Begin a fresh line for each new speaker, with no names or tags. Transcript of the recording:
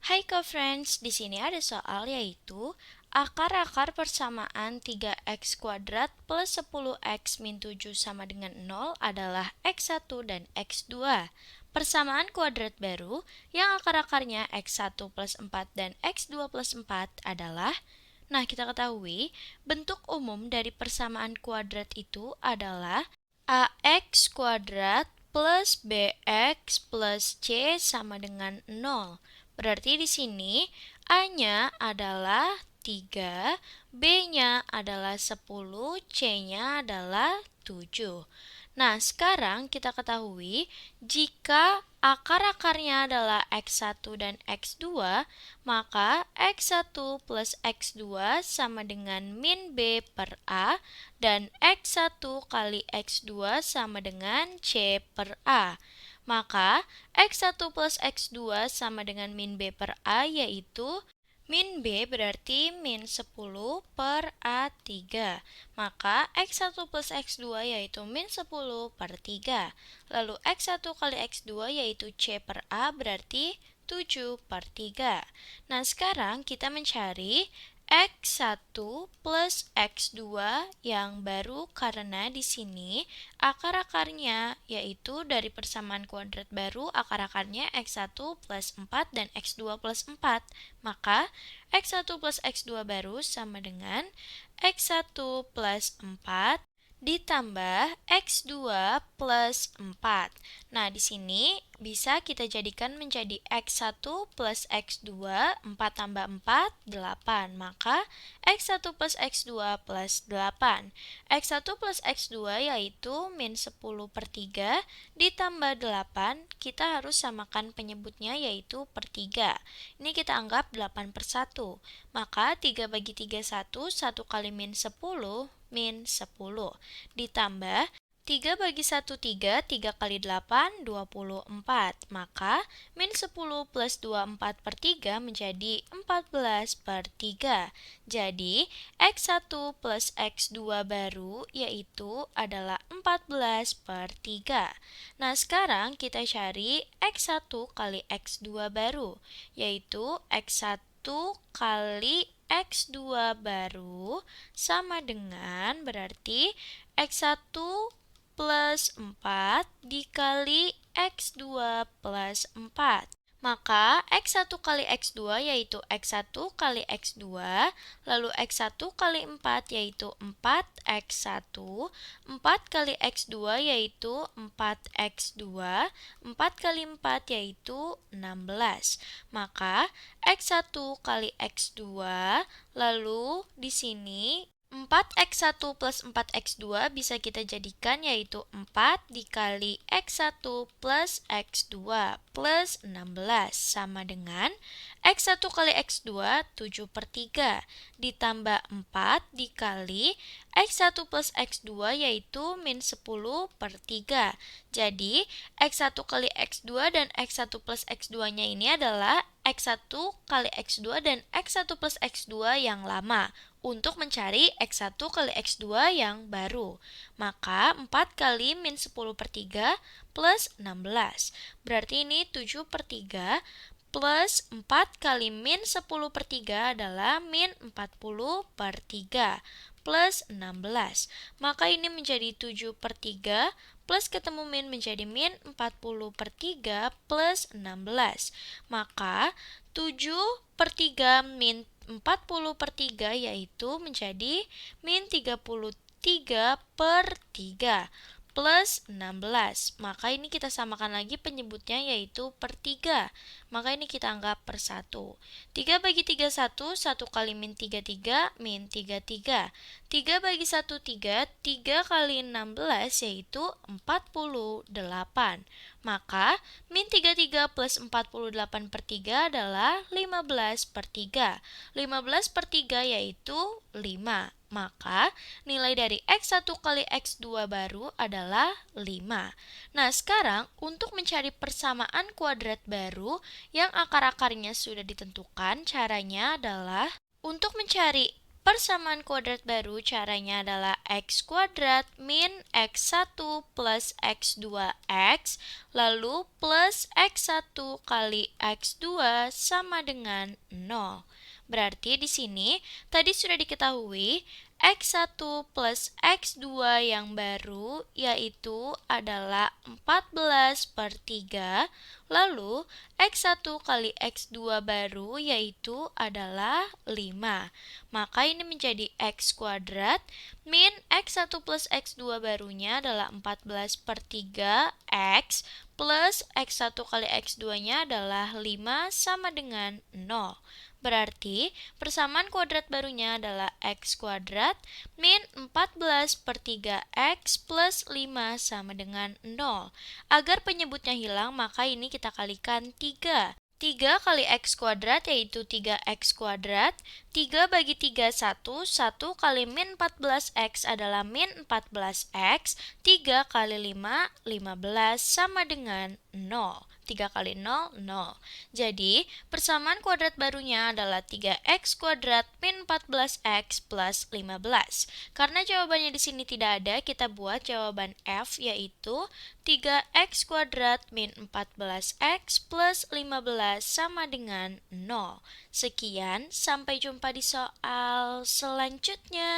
Hai co-friends, di sini ada soal yaitu akar-akar persamaan 3x kuadrat plus 10x min 7 sama dengan 0 adalah x1 dan x2. Persamaan kuadrat baru yang akar-akarnya x1 plus 4 dan x2 plus 4 adalah. Nah, kita ketahui bentuk umum dari persamaan kuadrat itu adalah ax kuadrat plus bx plus c sama dengan 0. Berarti di sini A-nya adalah 3, B-nya adalah 10, C-nya adalah 7. Nah, sekarang kita ketahui jika akar-akarnya adalah X1 dan X2, maka X1 plus X2 sama dengan min B per A, dan X1 kali X2 sama dengan C per A. Maka X1 plus X2 sama dengan min B per A, yaitu min B berarti min 10 per A3. Maka X1 plus X2 yaitu min 10 per 3. Lalu X1 kali X2 yaitu C per A berarti 7 per 3. Nah, sekarang kita mencari X1 plus X2 yang baru karena di sini akar-akarnya yaitu dari persamaan kuadrat baru akar-akarnya X1 plus 4 dan X2 plus 4. Maka X1 plus X2 baru sama dengan X1 plus 4 ditambah X2 plus 4. Nah, di sini bisa kita jadikan menjadi X1 plus X2, 4 tambah 4, 8. Maka X1 plus X2 plus 8. X1 plus X2 yaitu min 10 per 3 ditambah 8. Kita harus samakan penyebutnya yaitu per 3. Ini kita anggap 8 per 1. Maka 3 bagi 3, 1. 1 kali min 10, min 10. Ditambah 3 bagi 1, 3. 3 kali 8, 24. Maka min 10 plus 24 per 3 menjadi 14 per 3. Jadi X1 plus X2 baru yaitu adalah 14 per 3. Nah, sekarang kita cari X1 kali X2 baru, yaitu X1 kali X2 baru sama dengan berarti X1 plus 4 dikali X2 plus 4. Maka X1 kali X2 yaitu X1 kali X2, lalu X1 kali 4 yaitu 4X1, 4 kali X2 yaitu 4X2, 4 kali 4 yaitu 16. Maka X1 kali X2, lalu di sini 4X1 plus 4X2 bisa kita jadikan yaitu 4 dikali X1 plus X2 plus 16 sama dengan X1 kali X2 7 per 3 ditambah 4 dikali X1 plus X2 yaitu min 10 per 3. Jadi X1 kali X2 dan X1 plus X2 nya ini adalah X1 kali X2 dan X1 plus X2 yang lama untuk mencari X1 kali X2 yang baru. Maka 4 kali min 10 per 3 plus 16. Berarti ini 7 per 3 plus 4 kali min 10 per 3 adalah min 40 per 3 plus 16. Maka ini menjadi 7 per 3 plus ketemu min menjadi min 40 per 3 plus 16. Maka 7 per 3 min 40 per 3 yaitu menjadi min 33 per 3 plus 16. Maka ini kita samakan lagi penyebutnya yaitu per 3. Maka ini kita anggap per 1. 3 bagi 3, 1. 1 kali min 33, min 33. 3 bagi 1, 3. 3 kali 16 yaitu 48. Maka min 33 plus 48 per 3 adalah 15 per 3. 15 per 3 yaitu 5. Maka nilai dari X1 kali X2 baru adalah 5. Nah, sekarang untuk mencari persamaan kuadrat baru yang akar-akarnya sudah ditentukan, caranya adalah untuk mencari persamaan kuadrat baru caranya adalah x kuadrat min x1 plus x2x, lalu plus x1 kali x2 sama dengan 0. Berarti di sini tadi sudah diketahui x1 plus x2 yang baru yaitu adalah 14/3, lalu x1 kali x2 baru yaitu adalah 5. Maka ini menjadi x kuadrat min x1 plus x2 barunya adalah 14/3 x plus x1 kali x2-nya adalah 5 sama dengan 0. Berarti persamaan kuadrat barunya adalah x kuadrat min 14/3 x plus 5 sama dengan 0. Agar penyebutnya hilang, maka ini kita kalikan 3. 3 kali x kuadrat yaitu 3x kuadrat. 3 bagi 3 1. 1 kali min 14x adalah min 14x. 3 kali 5, 15 sama dengan 0. 3 kali 0, 0. Jadi, persamaan kuadrat barunya adalah 3x kuadrat min 14x plus 15. Karena jawabannya di sini tidak ada, kita buat jawaban F yaitu 3x kuadrat min 14x plus 15 sama dengan 0. Sekian, sampai jumpa di soal selanjutnya.